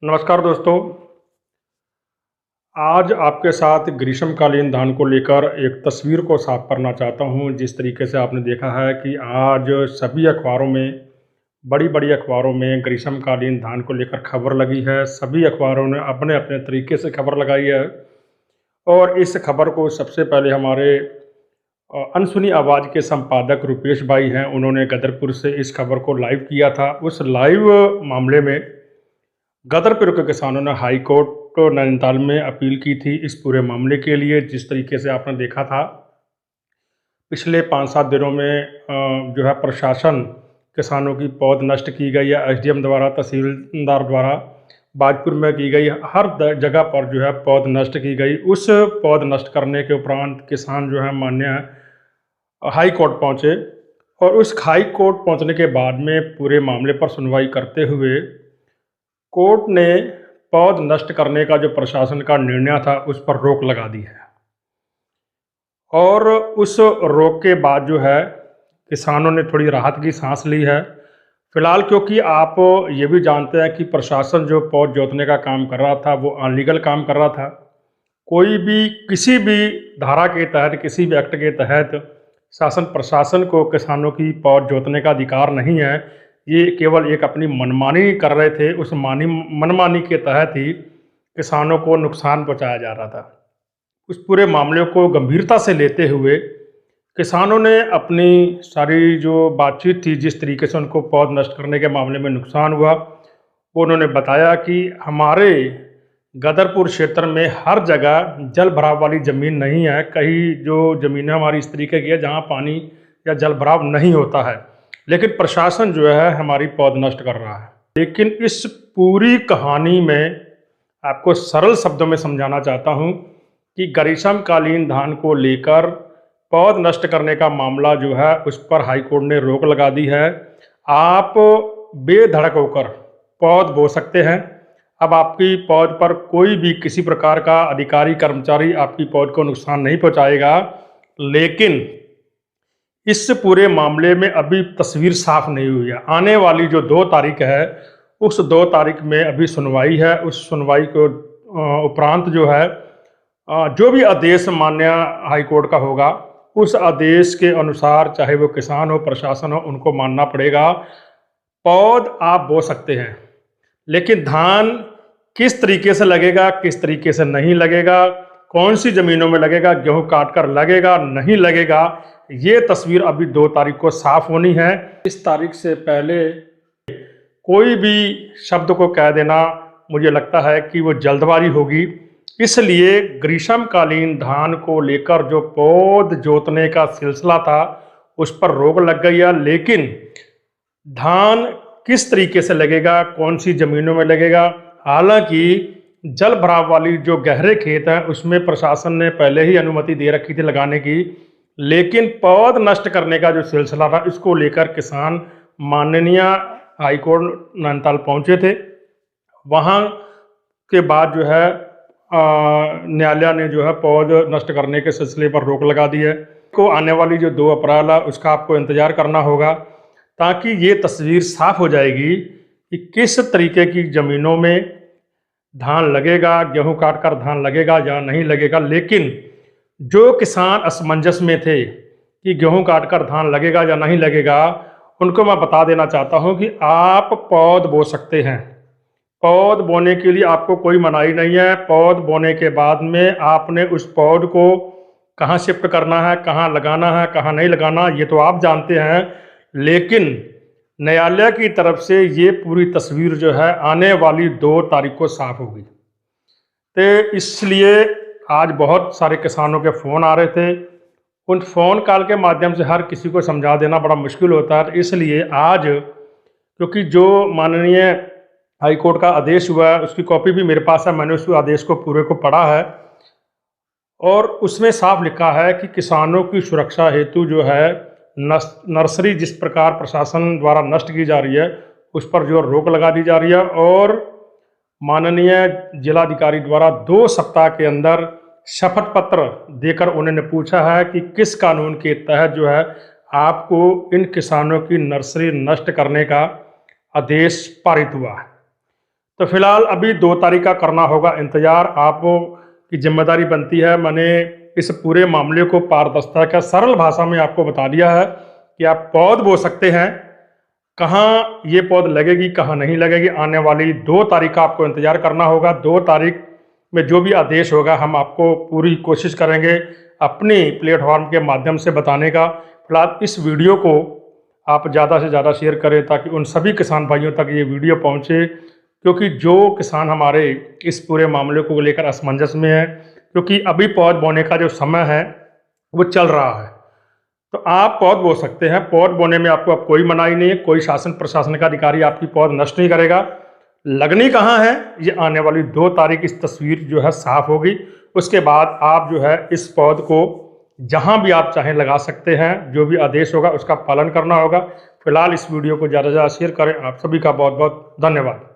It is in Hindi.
नमस्कार दोस्तों। आज आपके साथ ग्रीष्मकालीन धान को लेकर एक तस्वीर को साफ करना चाहता हूं। जिस तरीके से आपने देखा है कि आज सभी अखबारों में, बड़ी-बड़ी अखबारों में ग्रीष्मकालीन धान को लेकर खबर लगी है। सभी अखबारों ने अपने-अपने तरीके से खबर लगाई है और इस खबर को सबसे पहले हमारे अनसुनी आवाज़ के संपादक रुपेश भाई हैं, उन्होंने गदरपुर से इस खबर को लाइव किया था। उस लाइव मामले में गदरपुर के किसानों ने हाई कोर्ट नैनीताल में अपील की थी इस पूरे मामले के लिए। जिस तरीके से आपने देखा था, पिछले 5-7 दिनों में जो है प्रशासन किसानों की पौध नष्ट की गई है। एसडीएम द्वारा, तहसीलदार द्वारा बाजपुर में की गई, हर जगह पर जो है पौध नष्ट की गई। उस पौध नष्ट करने के उपरांत किसान जो है मान्य हाई कोर्ट पहुँचे और उस हाई कोर्ट पहुँचने के बाद में पूरे मामले पर सुनवाई करते हुए कोर्ट ने पौध नष्ट करने का जो प्रशासन का निर्णय था उस पर रोक लगा दी है और उस रोक के बाद जो है किसानों ने थोड़ी राहत की सांस ली है फिलहाल, क्योंकि आप ये भी जानते हैं कि प्रशासन जो पौध जोतने का काम कर रहा था वो अनलीगल काम कर रहा था। कोई भी किसी भी धारा के तहत, किसी भी एक्ट के तहत शासन प्रशासन को किसानों की पौध जोतने का अधिकार नहीं है। ये केवल एक अपनी मनमानी कर रहे थे। उस मनमानी के तहत ही किसानों को नुकसान पहुंचाया जा रहा था। उस पूरे मामले को गंभीरता से लेते हुए किसानों ने अपनी सारी जो बातचीत थी, जिस तरीके से उनको पौध नष्ट करने के मामले में नुकसान हुआ, वो उन्होंने बताया कि हमारे गदरपुर क्षेत्र में हर जगह जल भराव वाली ज़मीन नहीं है। कई जो ज़मीनें हमारी इस तरीके की है जहाँ पानी या जल भराव नहीं होता है, लेकिन प्रशासन जो है हमारी पौध नष्ट कर रहा है। लेकिन इस पूरी कहानी में आपको सरल शब्दों में समझाना चाहता हूँ कि ग्रीष्मकालीन धान को लेकर पौध नष्ट करने का मामला जो है उस पर हाई कोर्ट ने रोक लगा दी है। आप बेधड़क होकर पौध बो सकते हैं। अब आपकी पौध पर कोई भी किसी प्रकार का अधिकारी कर्मचारी आपकी पौध को नुकसान नहीं पहुंचाएगा। लेकिन इस पूरे मामले में अभी तस्वीर साफ नहीं हुई है। आने वाली जो 2 तारीख है, उस 2 तारीख में अभी सुनवाई है। उस सुनवाई को उपरांत जो है जो भी आदेश मान्य हाई कोर्ट का होगा, उस आदेश के अनुसार चाहे वो किसान हो, प्रशासन हो, उनको मानना पड़ेगा। पौध आप बो सकते हैं, लेकिन धान किस तरीके से लगेगा, किस तरीके से नहीं लगेगा, कौन सी ज़मीनों में लगेगा, गेहूं काट कर लगेगा नहीं लगेगा, ये तस्वीर अभी 2 तारीख को साफ होनी है। इस तारीख से पहले कोई भी शब्द को कह देना, मुझे लगता है कि वो जल्दबाजी होगी। इसलिए ग्रीष्मकालीन धान को लेकर जो पौध जोतने का सिलसिला था उस पर रोक लग गई है। लेकिन धान किस तरीके से लगेगा, कौन सी ज़मीनों में लगेगा, हालांकि जल भराव वाली जो गहरे खेत हैं उसमें प्रशासन ने पहले ही अनुमति दे रखी थी लगाने की। लेकिन पौध नष्ट करने का जो सिलसिला था, इसको लेकर किसान माननीय हाईकोर्ट नैनीताल पहुंचे थे। वहां के बाद जो है न्यायालय ने जो है पौध नष्ट करने के सिलसिले पर रोक लगा दी है। को आने वाली जो 2 अप्रैल है उसका आपको इंतज़ार करना होगा, ताकि ये तस्वीर साफ हो जाएगी कि किस तरीके की ज़मीनों में धान लगेगा, गेहूं काट कर धान लगेगा या नहीं लगेगा। लेकिन जो किसान असमंजस में थे कि गेहूं काट कर धान लगेगा या नहीं लगेगा, उनको मैं बता देना चाहता हूं कि आप पौध बो सकते हैं। पौध बोने के लिए आपको कोई मनाही नहीं है। पौध बोने के बाद में आपने उस पौध को कहाँ शिफ्ट करना है, कहाँ लगाना है, कहाँ नहीं लगाना, ये तो आप जानते हैं। लेकिन न्यायालय की तरफ से ये पूरी तस्वीर जो है आने वाली 2 तारीख को साफ होगी। तो इसलिए आज बहुत सारे किसानों के फ़ोन आ रहे थे। उन फ़ोन कॉल के माध्यम से हर किसी को समझा देना बड़ा मुश्किल होता है। तो इसलिए आज, क्योंकि जो माननीय हाई कोर्ट का आदेश हुआ है उसकी कॉपी भी मेरे पास है, मैंने उस आदेश को पूरे को पढ़ा है और उसमें साफ लिखा है कि किसानों की सुरक्षा हेतु जो है नर्सरी जिस प्रकार प्रशासन द्वारा नष्ट की जा रही है उस पर जो रोक लगा दी जा रही है और माननीय जिलाधिकारी द्वारा 2 सप्ताह के अंदर शपथ पत्र देकर उन्होंने पूछा है कि किस कानून के तहत जो है आपको इन किसानों की नर्सरी नष्ट करने का आदेश पारित हुआ है। तो फिलहाल अभी 2 तारीख का करना होगा इंतज़ार। आप की जिम्मेदारी बनती है, मैंने इस पूरे मामले को पारदर्शिता का सरल भाषा में आपको बता दिया है कि आप पौध बो सकते हैं, कहाँ ये पौध लगेगी कहाँ नहीं लगेगी। आने वाली 2 तारीख का आपको इंतज़ार करना होगा। 2 तारीख में जो भी आदेश होगा हम आपको पूरी कोशिश करेंगे अपनी प्लेटफॉर्म के माध्यम से बताने का। फिलहाल इस वीडियो को आप ज़्यादा से ज़्यादा शेयर करें ताकि उन सभी किसान भाइयों तक ये वीडियो पहुँचे, क्योंकि जो किसान हमारे इस पूरे मामले को लेकर असमंजस में है, क्योंकि अभी पौध बोने का जो समय है वो चल रहा है। तो आप पौध बो सकते हैं, पौध बोने में आपको अब कोई मनाही नहीं है, कोई शासन प्रशासन का अधिकारी आपकी पौध नष्ट नहीं करेगा। लगनी कहाँ है ये आने वाली 2 तारीख इस तस्वीर जो है साफ होगी। उसके बाद आप जो है इस पौध को जहाँ भी आप चाहें लगा सकते हैं, जो भी आदेश होगा उसका पालन करना होगा। फिलहाल इस वीडियो को ज़्यादा से ज़्यादा शेयर करें। आप सभी का बहुत बहुत धन्यवाद।